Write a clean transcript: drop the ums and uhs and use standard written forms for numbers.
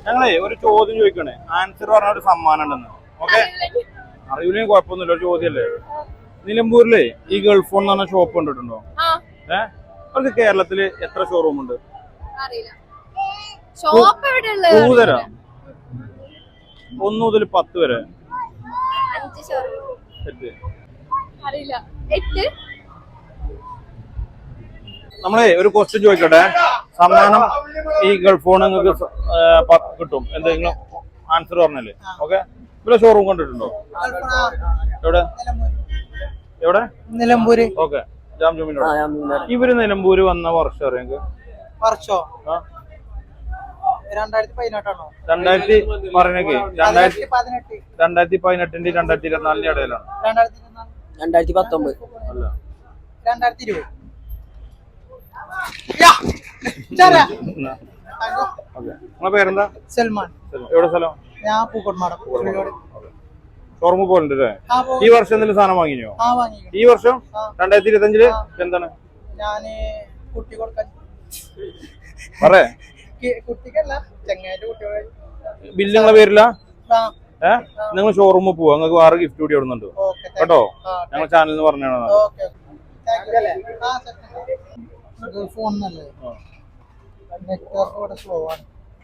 ഞങ്ങളെ ഒരു ചോദ്യം ചോദിക്കണേ, ആൻസർ പറഞ്ഞ ഒരു സമ്മാനം ഉണ്ടെന്ന്. ഓക്കെ, അറിയില്ലെങ്കിൽ കുഴപ്പമൊന്നുമില്ല, ഒരു ചോദ്യമല്ലേ. നിലമ്പൂരിലെ ഈ ഗൾഫ് ഫോൺ എന്ന് പറഞ്ഞ ഷോപ്പ് കണ്ടിട്ടുണ്ടോ? അവർക്ക് കേരളത്തില് എത്ര ഷോറൂം ഉണ്ട്? തരാം, 1 മുതൽ 10 വരെ. നമ്മളെ ഒരു ക്വസ്റ്റ്യൻ ചോദിക്കട്ടെ, സമ്മാനം ഈ ഗൾഫ് ഫോൺ നിങ്ങൾക്ക് കിട്ടും എന്തെങ്കിലും ആൻസർ പറഞ്ഞല്ലേ. ഓക്കെ, ഇവിടെ ഷോറൂം കണ്ടിട്ടുണ്ടോ? എവിടെ എവിടെ? നിലമ്പൂര്. ഓക്കെ, ജാം ജൂമിനോ. ഇവര് നിലമ്പൂര് വന്ന വർഷം അറിയാം? വർഷോ 2018 2018 പറഞ്ഞേക്ക് 2018 2024 ഇടയിലാണ്. 2019 അല്ല, 2020. നിങ്ങളെ പേരെന്താ? സൽമാൻ. എവിടെ സ്ഥലം? ഞാൻ പൂക്കോട്ട്മാടം. ഷോറൂമിൽ പോലുണ്ട്. ഈ വർഷം എന്തെങ്കിലും സാധനം വാങ്ങിയോ? ഈ വർഷം 2025 എന്താണ്? ഞാന് കുട്ടി കൊടുക്കാൻ പറയേ, കുട്ടിക്കല്ല, ചെങ്ങായിന്റെ കുട്ടികളെ. ബില്ല് നിങ്ങളെ പേരില്ല? നിങ്ങൾ ഷോറൂമിൽ പോവാ, നിങ്ങൾക്ക് വേറെ ഗിഫ്റ്റ് കൂടി ഇടുന്നുണ്ട് കേട്ടോ. ഞങ്ങൾ ചാനലിൽ നിന്ന് പറഞ്ഞാണ്. ഫോൺ നെറ്റ്വർക്ക് സ്ലോ ആണ്.